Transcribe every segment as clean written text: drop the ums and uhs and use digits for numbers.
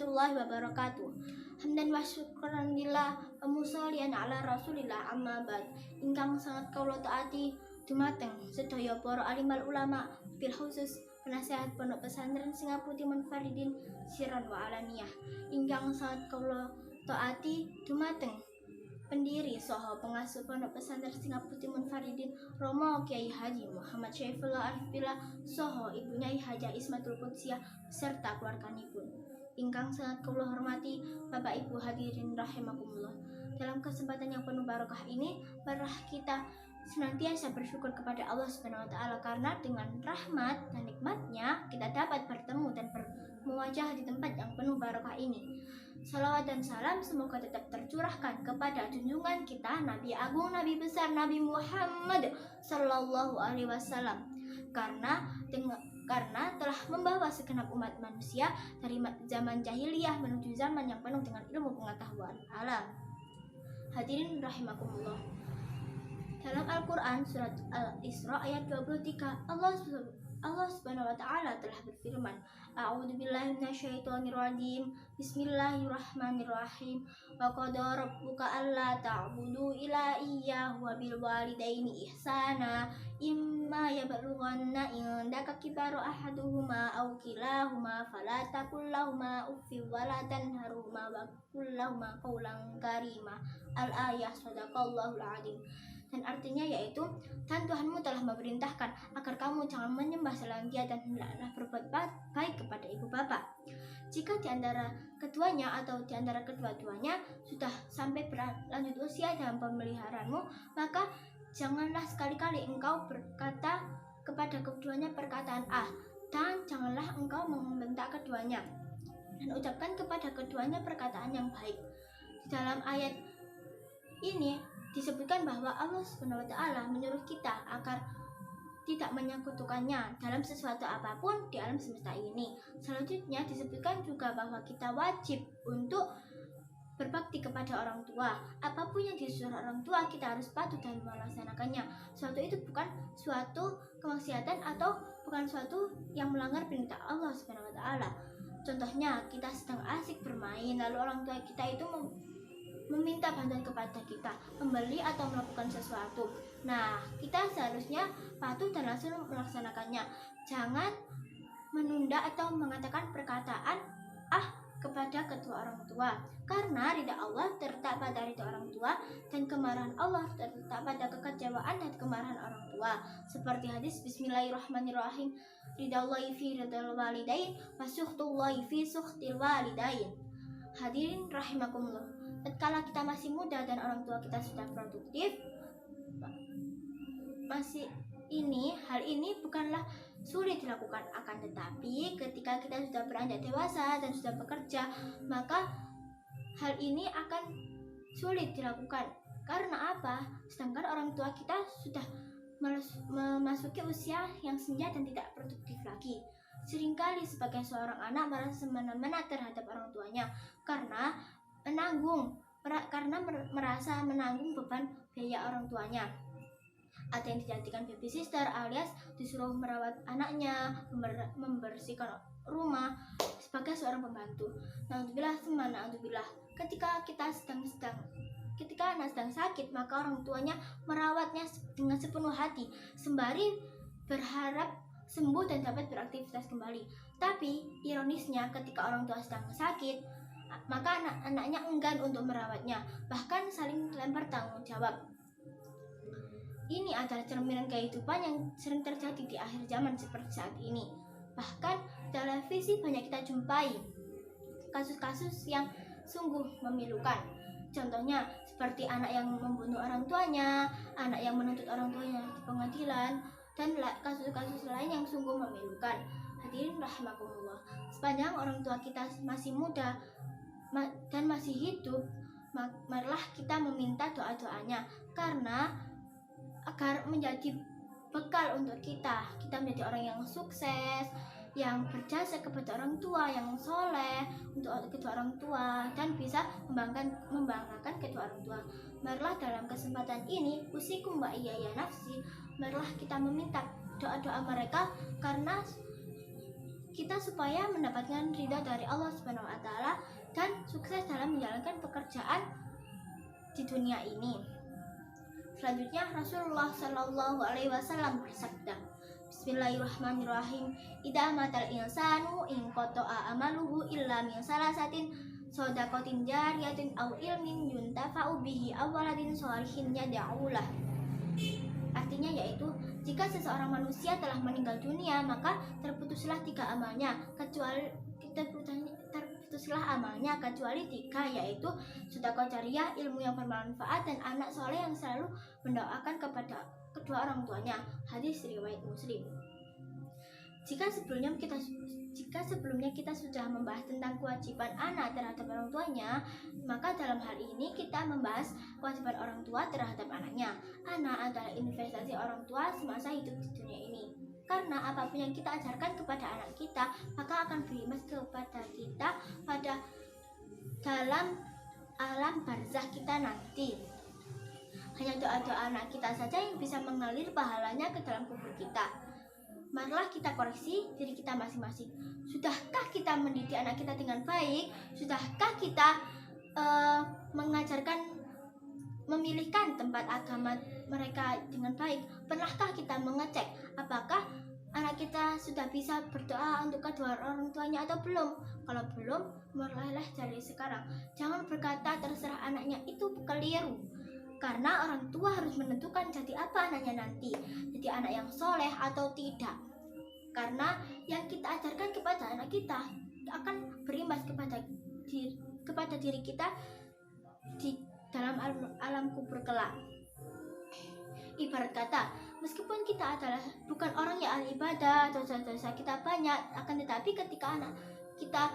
warahmatullahi wabarakatuh. Hamdan wa syukran lillah wa musallian ala rasulillah amma ba'd. Ingkang sangat kawula taati dumateng sedaya para alimal ulama, bil khusus penasehat Pondok Pesantren Singaputi Munfaridin Siran wa Alaniyah. Ingkang sangat kawula taati dumateng pendiri saha pengasuh Pondok Pesantren Singaputi Munfaridin Romo Kiai Haji Muhammad Syaifullah Arif Billah saha Ibu Nyai Haja Ismatul Qudsiyah serta keluarganipun. Ingkang sangat kula hormati Bapak Ibu hadirin rahimakumullah. Dalam kesempatan yang penuh barokah ini, marilah kita senantiasa bersyukur kepada Allah Subhanahu wa taala karena dengan rahmat dan nikmatnya kita dapat bertemu dan bermuwajah di tempat yang penuh barokah ini. Salawat dan salam semoga tetap tercurahkan kepada junjungan kita Nabi Agung Nabi besar Nabi Muhammad Sallallahu Alaihi Wasallam karena telah membawa segenap umat manusia dari zaman jahiliyah menuju zaman yang penuh dengan ilmu pengetahuan alam. Hadirin rahimakumullah. Dalam Al-Quran surat Al-Isra ayat 23 Allah Subhanahu wa taala telah berfirman, A'udzubillahi minasyaitonirrajim. Bismillahirrahmanirrahim. Wa qada rabbuka alla ta'budu illa iyyahu wa bil walidaini ihsana. Imma yablughanna indaka kibaru ahaduhuma aw kilahuma fala taqul lahumā uffin wa la tanharhumā wa qul lahumā qawlan karīmā. Al-ayah shadaqallahul adzim. Dan artinya yaitu, dan Tuhanmu telah memerintahkan agar kamu jangan menyembah selain Dia dan hendaklah berbuat baik kepada ibu bapak. Jika di antara keduanya atau di antara kedua-duanya sudah sampai berlanjut usia dalam pemeliharaanmu, maka janganlah sekali-kali engkau berkata kepada keduanya perkataan dan janganlah engkau membentak keduanya, dan ucapkan kepada keduanya perkataan yang baik. Di dalam ayat ini disebutkan bahwa Allah Subhanahu wa taala menyuruh kita agar tidak menyekutukannya dalam sesuatu apapun di alam semesta ini. Selanjutnya disebutkan juga bahwa kita wajib untuk berbakti kepada orang tua. Apapun yang disuruh orang tua kita harus patuh dan melaksanakannya. Suatu itu bukan suatu kemaksiatan atau bukan suatu yang melanggar perintah Allah Subhanahu wa taala. Contohnya, kita sedang asik bermain lalu orang tua kita itu meminta bantuan kepada kita, membeli atau melakukan sesuatu. Nah, kita seharusnya patuh dan langsung melaksanakannya. Jangan menunda atau mengatakan perkataan kepada kedua orang tua, karena ridha Allah terletak pada ridha orang tua dan kemarahan Allah terletak pada kekecewaan dan kemarahan orang tua. Seperti hadis Bismillahirrahmanirrahim, ridallahi fi ridal walidain wa sukhtullahi fi sukhtil walidain. Hadirin rahimakumullah. Tatkala kita masih muda dan orang tua kita sudah produktif, hal ini bukanlah sulit dilakukan, akan tetapi ketika kita sudah beranjak dewasa dan sudah bekerja, maka hal ini akan sulit dilakukan. Karena apa? Sedangkan orang tua kita sudah memasuki usia yang senja dan tidak produktif lagi. Seringkali sebagai seorang anak merasa semena-mena terhadap orang tuanya karena merasa menanggung beban biaya orang tuanya. Ada yang dijadikan babysitter alias disuruh merawat anaknya, membersihkan rumah sebagai seorang pembantu. Na'udzubillah, ketika anak sedang sakit, maka orang tuanya merawatnya dengan sepenuh hati sembari berharap sembuh dan dapat beraktivitas kembali. Tapi ironisnya, ketika orang tua sedang sakit, maka anak-anaknya enggan untuk merawatnya, bahkan saling lempar tanggung jawab. Ini adalah cerminan kehidupan yang sering terjadi di akhir zaman seperti saat ini. Bahkan televisi banyak kita jumpai kasus-kasus yang sungguh memilukan. Contohnya seperti anak yang membunuh orang tuanya, anak yang menuntut orang tuanya di pengadilan, dan kasus-kasus lain yang sungguh memilukan. Hadirin rahimakumullah. Sepanjang orang tua kita masih muda dan masih hidup, marilah kita meminta doa-doanya karena agar menjadi bekal untuk kita menjadi orang yang sukses, yang berjasa kepada orang tua, yang soleh untuk kedua orang tua, dan bisa membanggakan kedua orang tua. Marilah dalam kesempatan ini, usikum wa iyaya nafsi, marilah kita meminta doa-doa mereka karena kita supaya mendapatkan ridha dari Allah Subhanahu wa taala pekerjaan di dunia ini. Selanjutnya Rasulullah Shallallahu Alaihi Wasallam bersabda, Bismillahirrahmanirrahim. Idza matal insanu in qata'a amaluhu illa min salasatin shadaqatin jariyatin aw ilmin yuntafa'u bihi aw waladin shalihin yad'ulah. Artinya yaitu jika seseorang manusia telah meninggal dunia, maka terputuslah amalnya kecuali tiga, yaitu sedekah jariyah, ilmu yang bermanfaat, dan anak soleh yang selalu mendoakan kepada kedua orang tuanya. Hadis riwayat Muslim. Jika sebelumnya kita sudah membahas tentang kewajiban anak terhadap orang tuanya, maka dalam hal ini kita membahas kewajiban orang tua terhadap anaknya. Anak adalah investasi orang tua semasa hidup di dunia ini. Karena apapun yang kita ajarkan kepada anak kita, maka akan berimbas kepada kita pada dalam alam barzah kita nanti. Hanya doa-doa anak kita saja yang bisa mengalir pahalanya ke dalam kubur kita. Marilah kita koreksi diri kita masing-masing. Sudahkah kita mendidik anak kita dengan baik? Sudahkah kita memilihkan tempat agama mereka dengan baik? Pernahkah kita mengecek apakah anak kita sudah bisa berdoa untuk kedua orang tuanya atau belum? Kalau belum, mulailah dari sekarang. Jangan berkata terserah anaknya, itu keliru. Karena orang tua harus menentukan jadi apa anaknya nanti, jadi anak yang soleh atau tidak. Karena yang kita ajarkan kepada anak kita akan berimbas kepada diri kita di dalam alam kubur kelak. Ibarat kata, meskipun kita adalah bukan orang yang ahli ibadah, dosa-dosa kita banyak, akan tetapi ketika anak kita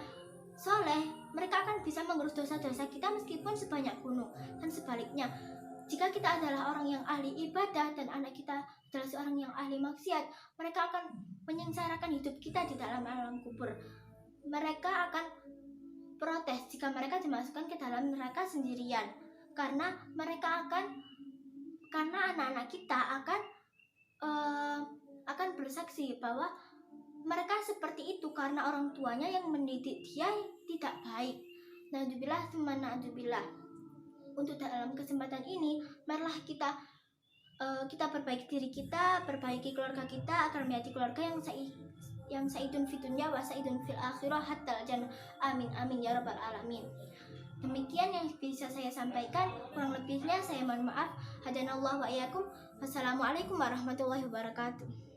soleh, mereka akan bisa mengurus dosa-dosa kita meskipun sebanyak gunung. Dan sebaliknya, jika kita adalah orang yang ahli ibadah dan anak kita adalah seorang yang ahli maksiat, mereka akan menyengsarakan hidup kita di dalam alam kubur. Mereka akan protes jika mereka dimasukkan ke dalam neraka sendirian, karena anak-anak kita akan bersaksi bahwa mereka seperti itu karena orang tuanya yang mendidik dia tidak baik. Na'udzubillah tsumma na'udzubillah. Untuk dalam kesempatan ini, marilah kita perbaiki diri kita, perbaiki keluarga kita agar menjadi keluarga yang saidun fid dunya wa saidun fil akhirah hatta jannah. Amin amin ya rabbal alamin. Demikian yang bisa saya sampaikan, kurang lebihnya saya mohon maaf. Hadanallahu wa iyyakum. Wassalamualaikum warahmatullahi wabarakatuh.